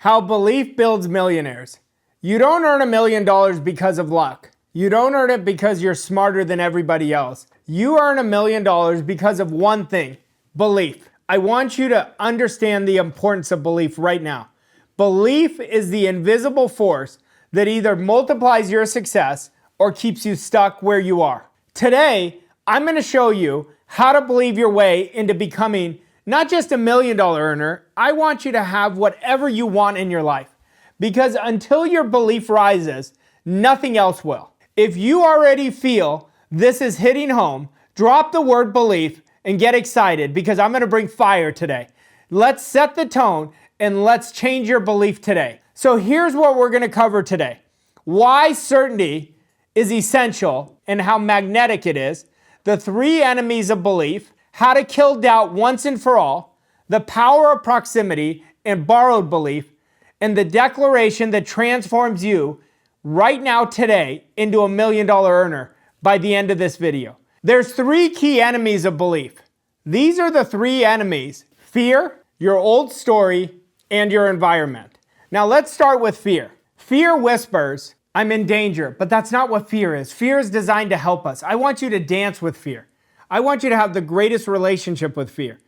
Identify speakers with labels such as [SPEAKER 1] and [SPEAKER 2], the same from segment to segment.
[SPEAKER 1] How belief builds millionaires. You don't earn $1 million because of luck. You don't earn it because you're smarter than everybody else. You earn $1 million because of one thing, belief. I want you to understand the importance of belief right now. Belief is the invisible force that either multiplies your success or keeps you stuck where you are. Today, I'm going to show you how to believe your way into becoming not just $1 million earner. I want you to have whatever you want in your life. Because until your belief rises, nothing else will. If you already feel this is hitting home, drop the word belief and get excited because I'm going to bring fire today. Let's set the tone and let's change your belief today. So here's what we're going to cover today. Why certainty is essential and how magnetic it is. The 3 enemies of belief. How to kill doubt once and for all. The power of proximity and borrowed belief. And the declaration that transforms you right now today into $1 million earner by the end of this video. There's 3 key enemies of belief. These are the 3 enemies: fear, your old story, and your environment. Now let's start with fear. Fear whispers, I'm in danger, but that's not what fear is. Fear is designed to help us. I want you to dance with fear. I want you to have the greatest relationship with fear.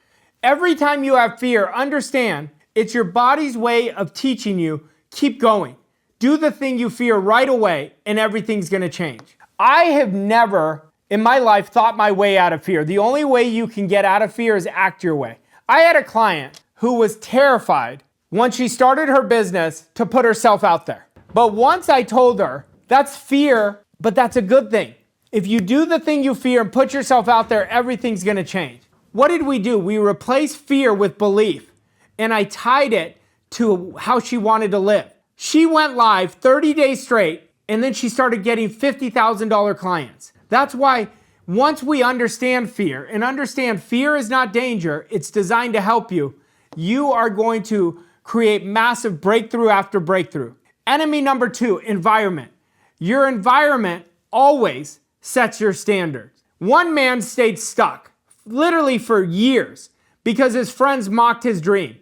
[SPEAKER 1] Every time you have fear, understand it's your body's way of teaching you, keep going. Do the thing you fear right away and everything's going to change. I have never in my life thought my way out of fear. The only way you can get out of fear is act your way. I had a client who was terrified once she started her business to put herself out there. But once I told her, that's fear, but that's a good thing. If you do the thing you fear and put yourself out there, everything's going to change. What did we do? We replaced fear with belief. And I tied it to how she wanted to live. She went live 30 days straight, and then she started getting $50,000 clients. That's why once we understand fear, and understand fear is not danger, it's designed to help you, you are going to create massive breakthrough after breakthrough. Enemy number 2, environment. Your environment always sets your standards. One man stayed stuck, literally for years, because his friends mocked his dream.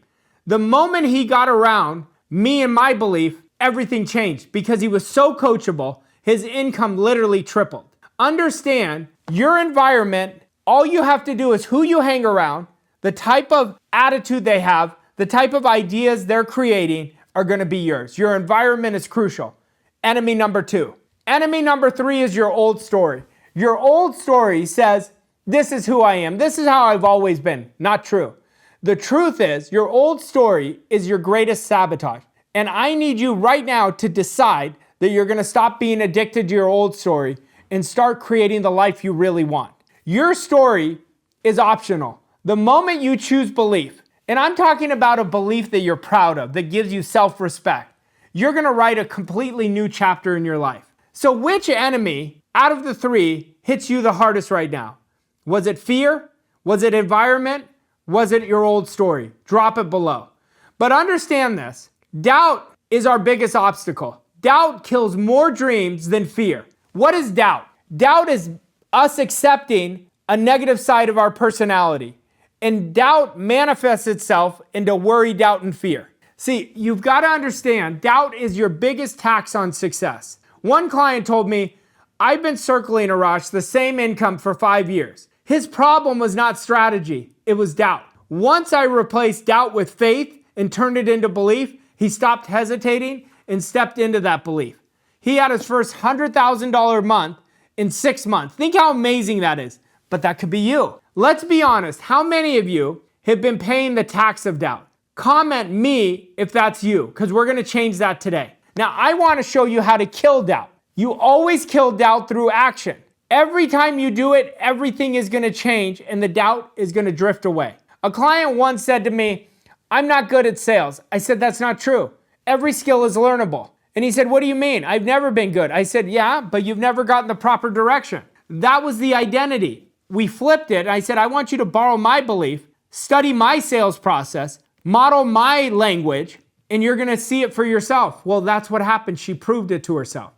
[SPEAKER 1] The moment he got around me and my belief, everything changed because he was so coachable, his income literally tripled. Understand your environment, all you have to do is who you hang around, the type of attitude they have, the type of ideas they're creating are going to be yours. Your environment is crucial. Enemy number 2. Enemy number 3 is your old story. Your old story says, this is who I am. This is how I've always been. Not true. The truth is, your old story is your greatest sabotage. And I need you right now to decide that you're going to stop being addicted to your old story and start creating the life you really want. Your story is optional. The moment you choose belief, and I'm talking about a belief that you're proud of, that gives you self-respect, you're going to write a completely new chapter in your life. So which enemy out of the 3 hits you the hardest right now? Was it fear? Was it environment? Was it your old story? Drop it below. But understand this. Doubt is our biggest obstacle. Doubt kills more dreams than fear. What is doubt? Doubt is us accepting a negative side of our personality. And doubt manifests itself into worry, doubt, and fear. See, you've got to understand, doubt is your biggest tax on success. One client told me, I've been circling Arash the same income for 5 years. His problem was not strategy, it was doubt. Once I replaced doubt with faith and turned it into belief, he stopped hesitating and stepped into that belief. He had his first $100,000 month in 6 months. Think how amazing that is. But that could be you. Let's be honest. How many of you have been paying the tax of doubt? Comment me if that's you, because we're going to change that today. Now, I want to show you how to kill doubt. You always kill doubt through action. Every time you do it, everything is going to change and the doubt is going to drift away. A client once said to me, I'm not good at sales. I said, that's not true. Every skill is learnable. And he said, what do you mean? I've never been good. I said, yeah, but you've never gotten the proper direction. That was the identity. We flipped it. I said, I want you to borrow my belief, study my sales process, model my language, and you're going to see it for yourself. Well, that's what happened. She proved it to herself.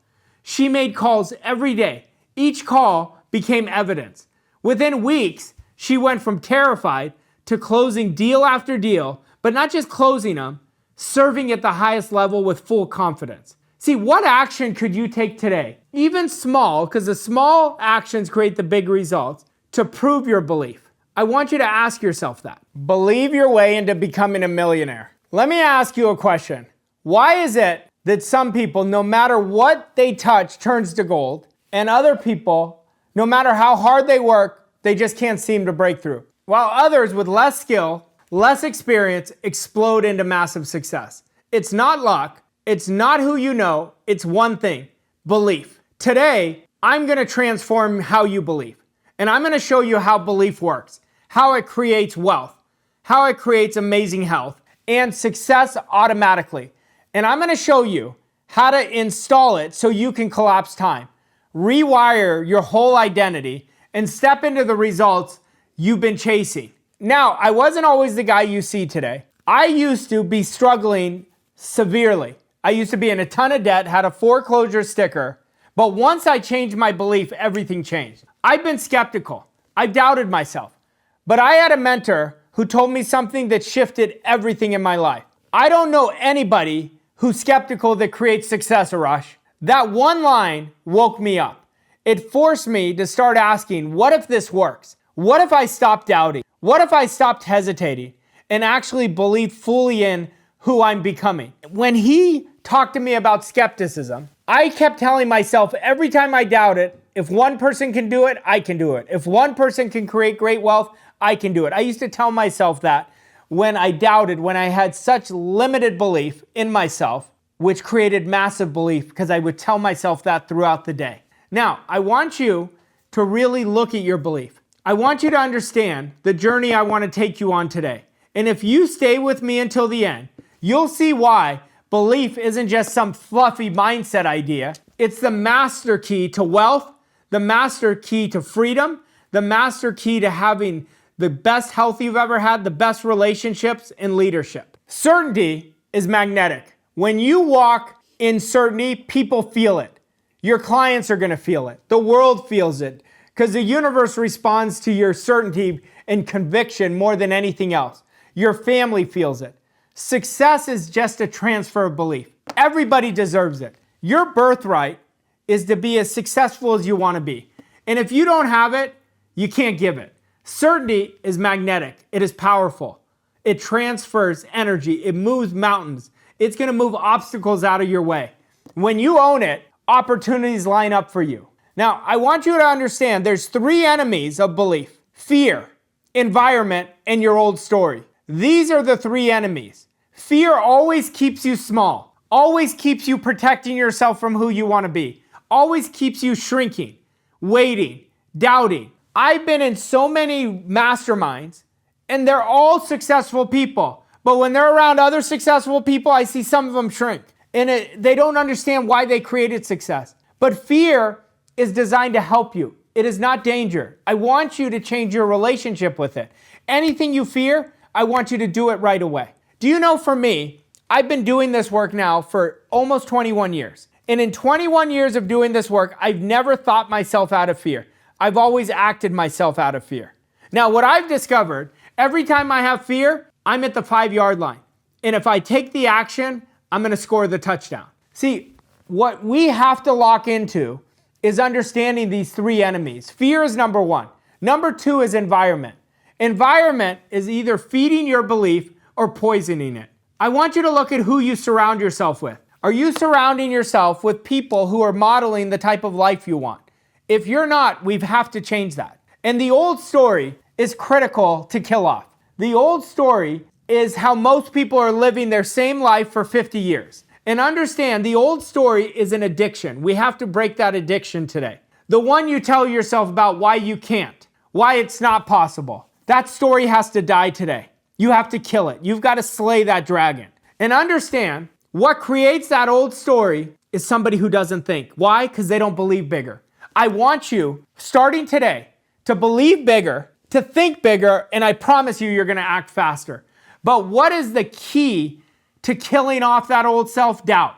[SPEAKER 1] She made calls every day. Each call became evidence. Within weeks, she went from terrified to closing deal after deal, but not just closing them, serving at the highest level with full confidence. See, what action could you take today, even small, because the small actions create the big results, to prove your belief? I want you to ask yourself that. Believe your way into becoming a millionaire. Let me ask you a question. Why is it that some people, no matter what they touch, turns to gold, and other people, no matter how hard they work, they just can't seem to break through, while others with less skill, less experience, explode into massive success? It's not luck. It's not who you know. It's one thing: belief. Today, I'm going to transform how you believe. And I'm going to show you how belief works, how it creates wealth, how it creates amazing health and success automatically. And I'm going to show you how to install it so you can collapse time, rewire your whole identity, and step into the results you've been chasing. Now, I wasn't always the guy you see today. I used to be struggling severely. I used to be in a ton of debt, had a foreclosure sticker, but once I changed my belief, everything changed. I've been skeptical. I've doubted myself, but I had a mentor who told me something that shifted everything in my life. I don't know anybody who's skeptical that creates success, Arash. That one line woke me up. It forced me to start asking, what if this works? What if I stopped doubting? What if I stopped hesitating and actually believed fully in who I'm becoming? When he talked to me about skepticism, I kept telling myself every time I doubted, if one person can do it, I can do it. If one person can create great wealth, I can do it. I used to tell myself that when I doubted, when I had such limited belief in myself, which created massive belief because I would tell myself that throughout the day. Now, I want you to really look at your belief. I want you to understand the journey I want to take you on today. And if you stay with me until the end, you'll see why belief isn't just some fluffy mindset idea. It's the master key to wealth, the master key to freedom, the master key to having the best health you've ever had, the best relationships and leadership. Certainty is magnetic. When you walk in certainty, people feel it. Your clients are going to feel it. The world feels it because the universe responds to your certainty and conviction more than anything else. Your family feels it. Success is just a transfer of belief. Everybody deserves it. Your birthright is to be as successful as you want to be. And if you don't have it, you can't give it. Certainty is magnetic. It is powerful. It transfers energy. It moves mountains. It's going to move obstacles out of your way. When you own it, opportunities line up for you. Now, I want you to understand there's three enemies of belief: fear, environment, and your old story. These are the three enemies. Fear always keeps you small, always keeps you protecting yourself from who you want to be, always keeps you shrinking, waiting, doubting. I've been in so many masterminds, and they're all successful people. But when they're around other successful people, I see some of them shrink. And they don't understand why they created success. But fear is designed to help you. It is not danger. I want you to change your relationship with it. Anything you fear, I want you to do it right away. Do you know, for me, I've been doing this work now for almost 21 years. And in 21 years of doing this work, I've never thought myself out of fear. I've always acted myself out of fear. Now, what I've discovered, every time I have fear, I'm at the 5-yard line. And if I take the action, I'm going to score the touchdown. See, what we have to lock into is understanding these three enemies. Fear is number one. Number two is environment. Environment is either feeding your belief or poisoning it. I want you to look at who you surround yourself with. Are you surrounding yourself with people who are modeling the type of life you want? If you're not, we have to change that. And the old story is critical to kill off. The old story is how most people are living their same life for 50 years. And understand, the old story is an addiction. We have to break that addiction today. The one you tell yourself about why you can't, why it's not possible. That story has to die today. You have to kill it. You've got to slay that dragon. And understand, what creates that old story is somebody who doesn't think. Why? Because they don't believe bigger. I want you, starting today, to believe bigger, to think bigger, and I promise you, you're going to act faster. But what is the key to killing off that old self-doubt?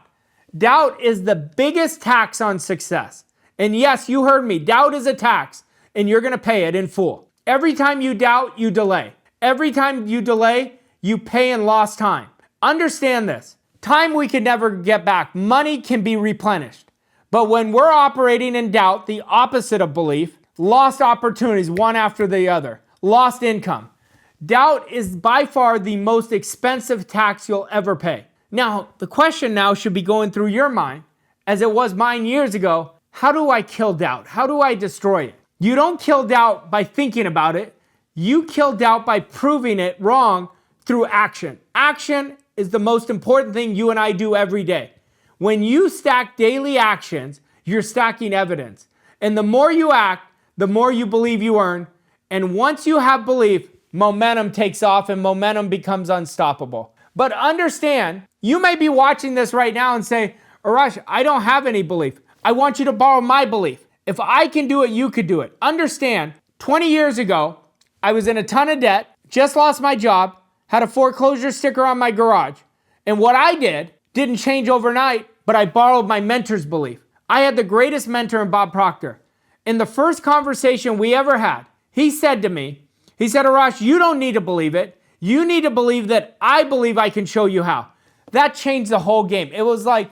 [SPEAKER 1] Doubt is the biggest tax on success. And yes, you heard me. Doubt is a tax, and you're going to pay it in full. Every time you doubt, you delay. Every time you delay, you pay in lost time. Understand this. Time we can never get back. Money can be replenished. But when we're operating in doubt, the opposite of belief, lost opportunities one after the other, lost income. Doubt is by far the most expensive tax you'll ever pay. Now, the question now should be going through your mind, as it was mine years ago, how do I kill doubt? How do I destroy it? You don't kill doubt by thinking about it. You kill doubt by proving it wrong through action. Action is the most important thing you and I do every day. When you stack daily actions, you're stacking evidence. And the more you act, the more you believe you earn. And once you have belief, momentum takes off and momentum becomes unstoppable. But understand, you may be watching this right now and say, Arash, I don't have any belief. I want you to borrow my belief. If I can do it, you could do it. Understand, 20 years ago, I was in a ton of debt, just lost my job, had a foreclosure sticker on my garage. And what I did didn't change overnight, but I borrowed my mentor's belief. I had the greatest mentor in Bob Proctor. In the first conversation we ever had, he said to me, he said, Arash, you don't need to believe it. You need to believe that I believe I can show you how. That changed the whole game. It was like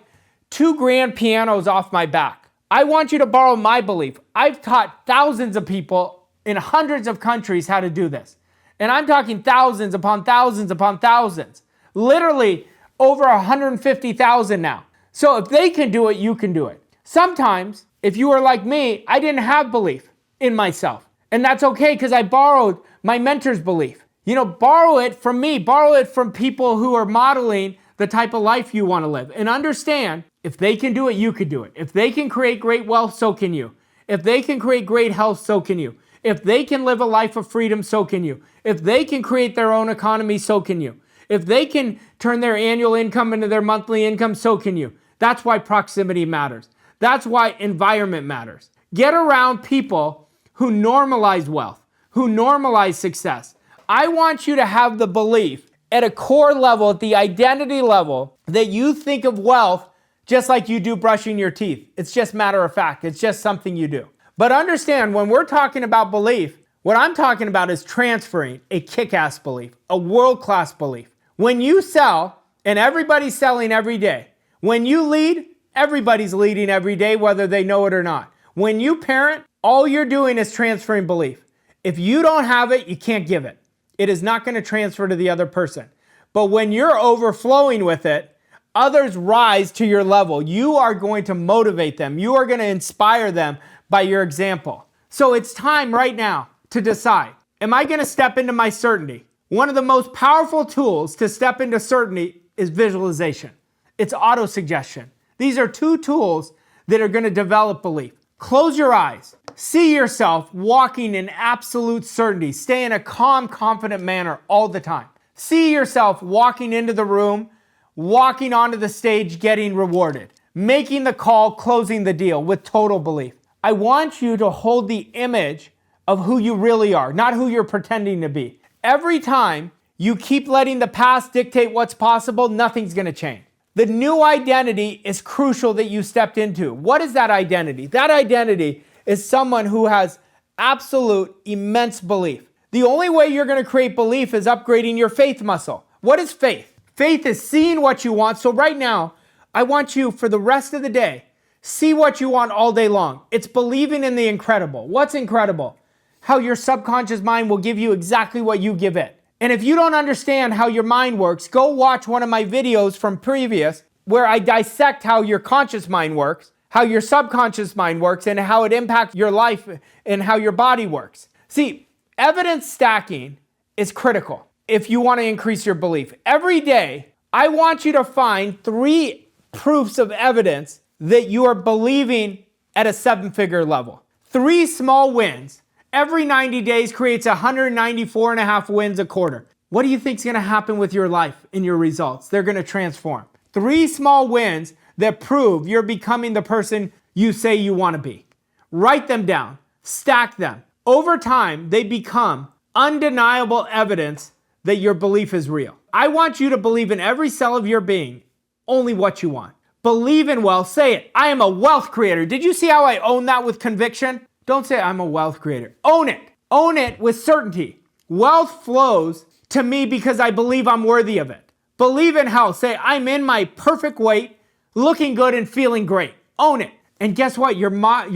[SPEAKER 1] 2 grand pianos off my back. I want you to borrow my belief. I've taught thousands of people in hundreds of countries how to do this. And I'm talking thousands upon thousands upon thousands. Literally over 150,000 now. So if they can do it, you can do it. Sometimes, if you are like me, I didn't have belief in myself. And that's okay because I borrowed my mentor's belief. Borrow it from me. Borrow it from people who are modeling the type of life you want to live. And understand, if they can do it, you could do it. If they can create great wealth, so can you. If they can create great health, so can you. If they can live a life of freedom, so can you. If they can create their own economy, so can you. If they can turn their annual income into their monthly income, so can you. That's why proximity matters. That's why environment matters. Get around people who normalize wealth, who normalize success. I want you to have the belief at a core level, at the identity level, that you think of wealth just like you do brushing your teeth. It's just matter of fact. It's just something you do. But understand, when we're talking about belief, what I'm talking about is transferring a kick-ass belief, a world-class belief. When you sell, and everybody's selling every day. When you lead, everybody's leading every day, whether they know it or not. When you parent, all you're doing is transferring belief. If you don't have it, you can't give it. It is not going to transfer to the other person. But when you're overflowing with it, others rise to your level. You are going to motivate them. You are going to inspire them by your example. So it's time right now to decide, am I going to step into my certainty? One of the most powerful tools to step into certainty is visualization. It's auto-suggestion. These are 2 tools that are going to develop belief. Close your eyes. See yourself walking in absolute certainty. Stay in a calm, confident manner all the time. See yourself walking into the room, walking onto the stage, getting rewarded, making the call, closing the deal with total belief. I want you to hold the image of who you really are, not who you're pretending to be. Every time you keep letting the past dictate what's possible, nothing's going to change. The new identity is crucial that you stepped into. What is that identity? That identity is someone who has absolute immense belief. The only way you're going to create belief is upgrading your faith muscle. What is faith? Faith is seeing what you want. So right now, I want you for the rest of the day, see what you want all day long. It's believing in the incredible. What's incredible? How your subconscious mind will give you exactly what you give it. And if you don't understand how your mind works, go watch one of my videos from previous where I dissect how your conscious mind works, how your subconscious mind works, and how it impacts your life and how your body works. See, evidence stacking is critical if you want to increase your belief. Every day, I want you to find 3 proofs of evidence that you are believing at a 7-figure level. 3 small wins every 90 days creates 194 and a half wins a quarter. What do you think is going to happen with your life and your results? They're going to transform. 3 small wins that prove you're becoming the person you say you want to be. Write them down. Stack them. Over time, they become undeniable evidence that your belief is real. I want you to believe in every cell of your being only what you want. Believe in wealth. Say it. I am a wealth creator. Did you see how I own that with conviction? Don't say I'm a wealth creator. Own it. Own it with certainty. Wealth flows to me because I believe I'm worthy of it. Believe in health. Say, I'm in my perfect weight, looking good and feeling great. Own it. And guess what? Your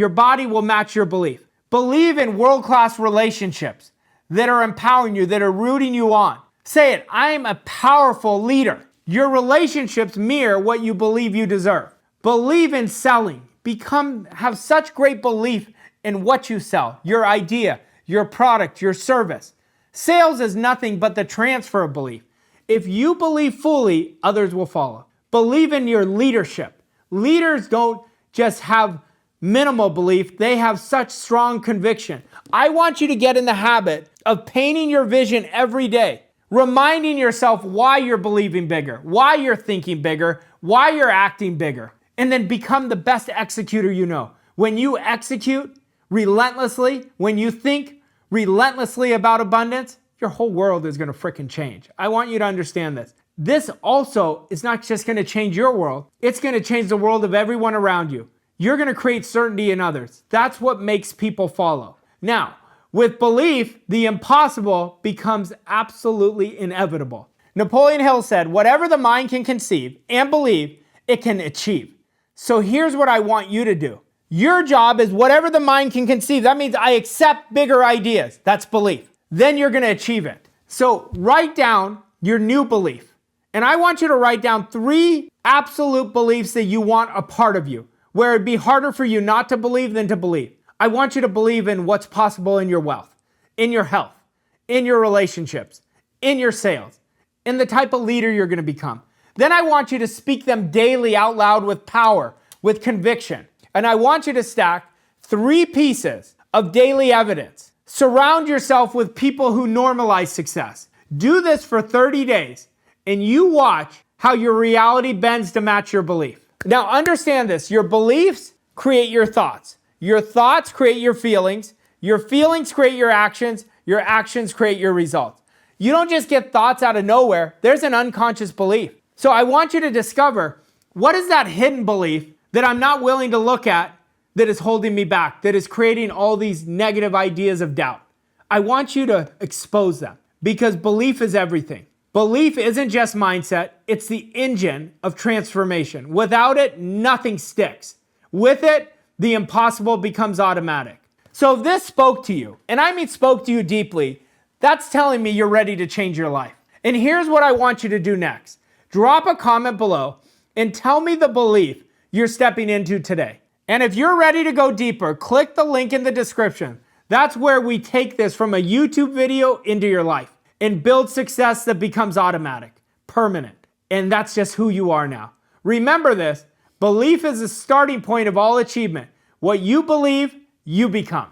[SPEAKER 1] body will match your belief. Believe in world-class relationships that are empowering you, that are rooting you on. Say it, I am a powerful leader. Your relationships mirror what you believe you deserve. Believe in selling. Have such great belief in what you sell, your idea, your product, your service. Sales is nothing but the transfer of belief. If you believe fully, others will follow. Believe in your leadership. Leaders don't just have minimal belief, they have such strong conviction. I want you to get in the habit of painting your vision every day, reminding yourself why you're believing bigger, why you're thinking bigger, why you're acting bigger, and then become the best executor you know. When you execute relentlessly, when you think relentlessly about abundance, your whole world is going to freaking change. I want you to understand this. This also is not just going to change your world, it's going to change the world of everyone around you. You're going to create certainty in others. That's what makes people follow. Now, with belief, the impossible becomes absolutely inevitable. Napoleon Hill said, whatever the mind can conceive and believe, it can achieve. So here's what I want you to do. Your job is whatever the mind can conceive. That means I accept bigger ideas. That's belief. Then you're going to achieve it. So write down your new belief. And I want you to write down 3 absolute beliefs that you want a part of you, where it'd be harder for you not to believe than to believe. I want you to believe in what's possible in your wealth, in your health, in your relationships, in your sales, in the type of leader you're going to become. Then I want you to speak them daily out loud with power, with conviction. And I want you to stack 3 pieces of daily evidence. Surround yourself with people who normalize success. Do this for 30 days, and you watch how your reality bends to match your belief. Now understand this, your beliefs create your thoughts create your feelings create your actions create your results. You don't just get thoughts out of nowhere, there's an unconscious belief. So I want you to discover, what is that hidden belief that I'm not willing to look at that is holding me back, that is creating all these negative ideas of doubt? I want you to expose them, because belief is everything. Belief isn't just mindset, it's the engine of transformation. Without it, nothing sticks. With it, the impossible becomes automatic. So if this spoke to you, and I mean spoke to you deeply, that's telling me you're ready to change your life. And here's what I want you to do next. Drop a comment below and tell me the belief you're stepping into today. And if you're ready to go deeper, click the link in the description. That's where we take this from a YouTube video into your life and build success that becomes automatic, permanent. And that's just who you are now. Remember this, belief is the starting point of all achievement. What you believe, you become.